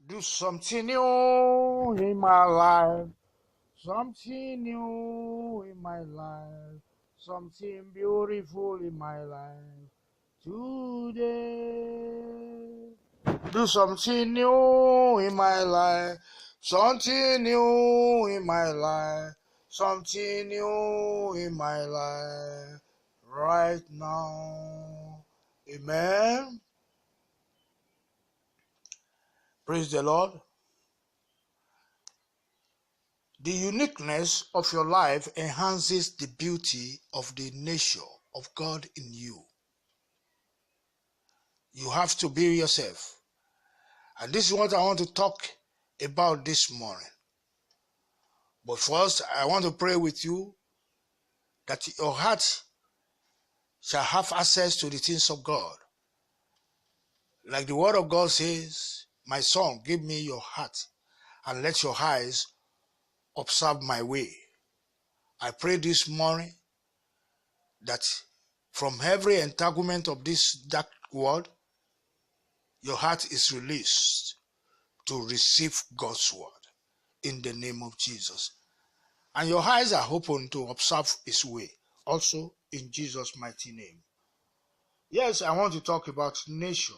Do something new in my life. Something new in my life. Something beautiful in my life. Today. Do something new in my life. Something new in my life. Something new in my life. Right now. Amen. Praise the Lord. The uniqueness of your life enhances the beauty of the nature of God in you. You have to be yourself. And this is what I want to talk about this morning. But first, I want to pray with you that your heart shall have access to the things of God. Like the word of God says, my son, give me your heart and let your eyes observe my way. I pray this morning that from every entanglement of this dark world, your heart is released to receive God's word in the name of Jesus. And your eyes are open to observe his way, also in Jesus' mighty name. Yes, I want to talk about nature.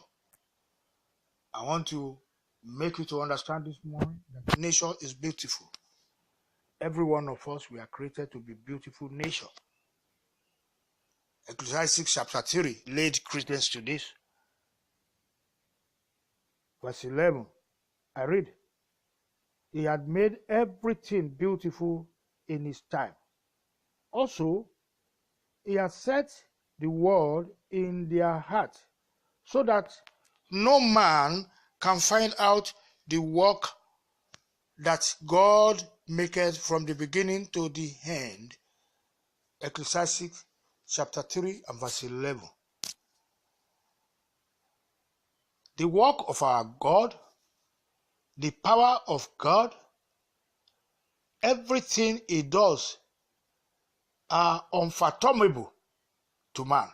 I want to make you to understand this morning that nature is beautiful. Every one of us, we are created to be beautiful nature. Ecclesiastes chapter 3 laid credence to this. Verse 11, I read, he had made everything beautiful in his time. Also, he has set the word in their heart, so that no man can find out the work that God maketh from the beginning to the end. Ecclesiastes chapter 3 and verse 11. The work of our God, the power of God, everything he does are unfathomable to man,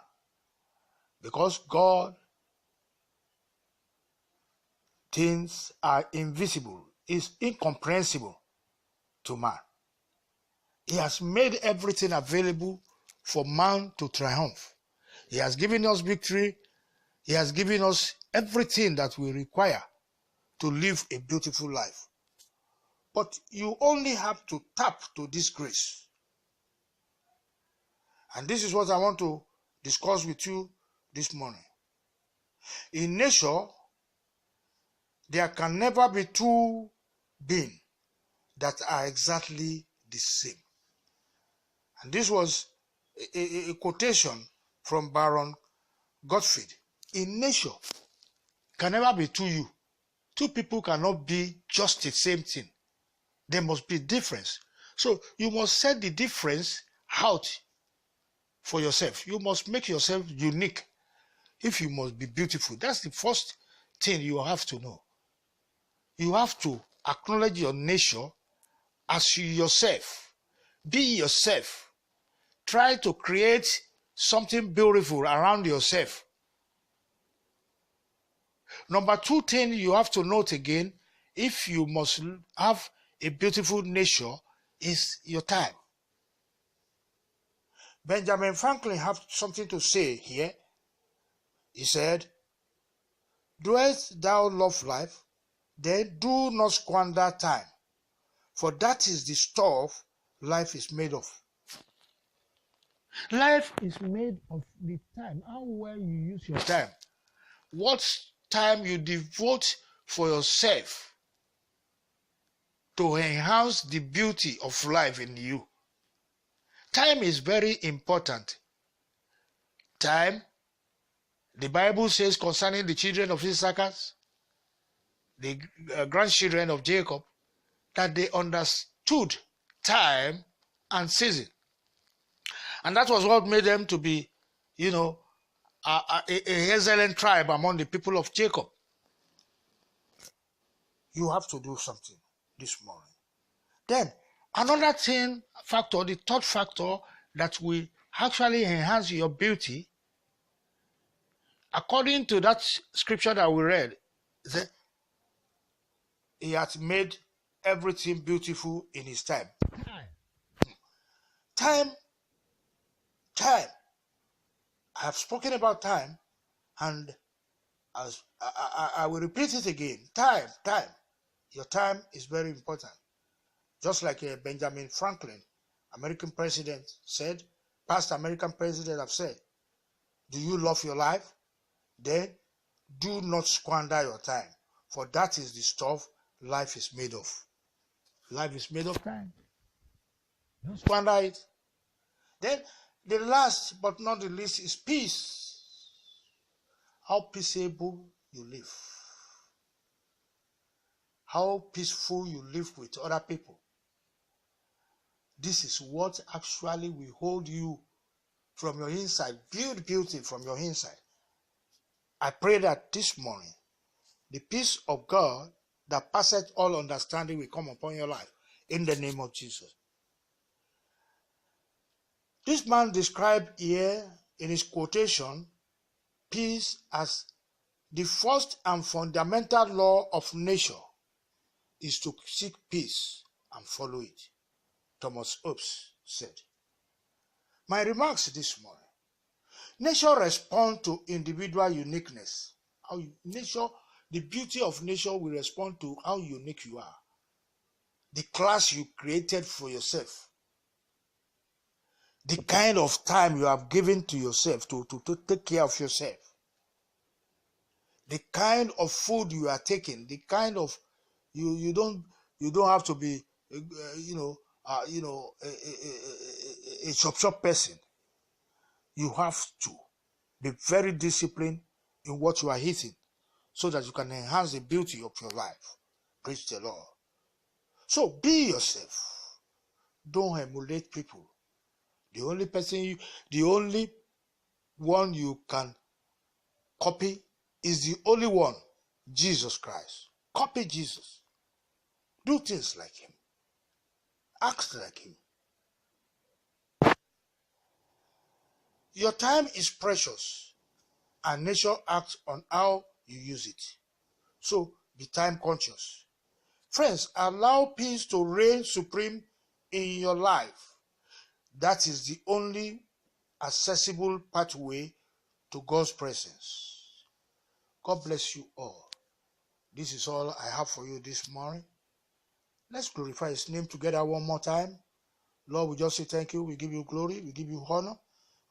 because God things are invisible, is incomprehensible to man. He has made everything available for man to triumph. He has given us victory. He has given us everything that we require to live a beautiful life. But you only have to tap to this grace. And this is what I want to discuss with you this morning. In nature, there can never be two beings that are exactly the same. And this was a quotation from Baron Gottfried. In nature, can never be two you. Two people cannot be just the same thing. There must be difference. So you must set the difference out for yourself. You must make yourself unique if you must be beautiful. That's the first thing you have to know. You have to acknowledge your nature as yourself. Be yourself. Try to create something beautiful around yourself. Number two thing you have to note again, if you must have a beautiful nature, is your time. Benjamin Franklin had something to say here. He said, doest thou love life, then do not squander time, for that is the stuff life is made of. Life is made of the time, how well you use your time. What time you devote for yourself to enhance the beauty of life in you. Time is very important. Time, the Bible says concerning the children of Issachar, the grandchildren of Jacob, that they understood time and season. And that was what made them to be, a excellent tribe among the people of Jacob. You have to do something this morning. Then, another factor, the third factor that will actually enhance your beauty, according to that scripture that we read, He has made everything beautiful in his time. Time. I have spoken about time, and as I will repeat it again. Time. Your time is very important. Just like Benjamin Franklin, American president, said, past American president have said, do you love your life? Then do not squander your time, for that is the stuff life is made of. Life is made of time. Don't squander it. Then the last but not the least is peace. How peaceable you live. How peaceful you live with other people. This is what actually will hold you from your inside. Build beauty from your inside. I pray that this morning, the peace of God that passeth all understanding will come upon your life in the name of Jesus. This man described here in his quotation peace as the first and fundamental law of nature is to seek peace and follow it. Thomas Hobbes said. My remarks this morning. Nature responds to individual uniqueness. The beauty of nature will respond to how unique you are. The class you created for yourself. The kind of time you have given to yourself to take care of yourself. The kind of food you are taking. The kind of you don't have to be a shop person. You have to be very disciplined in what you are eating so that you can enhance the beauty of your life. Praise the Lord. So be yourself. Don't emulate people. The only one you can copy is the only one, Jesus Christ. Copy Jesus. Do things like him. Act like him. Your time is precious, and nature acts on how you use it. So be time conscious. Friends, allow peace to reign supreme in your life. That is the only accessible pathway to God's presence. God bless you all. This is all I have for you this morning. Let's glorify his name together one more time. Lord, we just say thank you. We give you glory. We give you honor.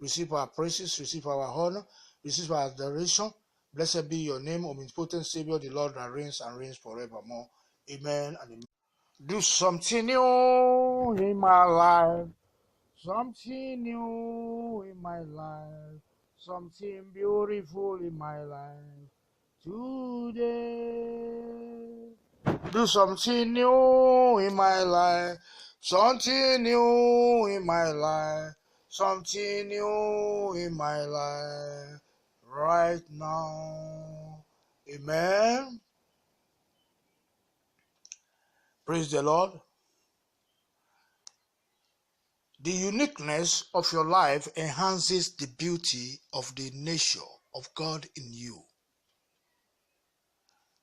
Receive our praises. Receive our honor. Receive our adoration. Blessed be your name, omnipotent Savior, the Lord that reigns and reigns forevermore. Amen and amen. Do something new in my life. Something new in my life. Something beautiful in my life. Today. Do something new in my life. Something new in my life. Something new in my life. Right now. Amen. Praise the Lord. The uniqueness of your life enhances the beauty of the nature of God in you.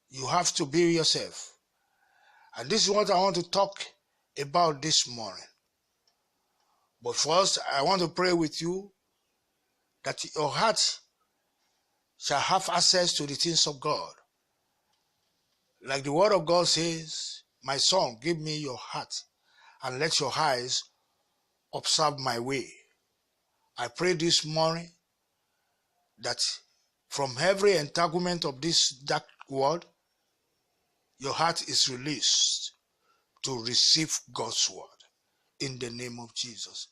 You have to be yourself. And this is what I want to talk about this morning. But first, I want to pray with you that your heart shall have access to the things of God. Like the word of God says, my son, give me your heart and let your eyes observe my way. I pray this morning that from every entanglement of this dark world, your heart is released to receive God's word in the name of Jesus.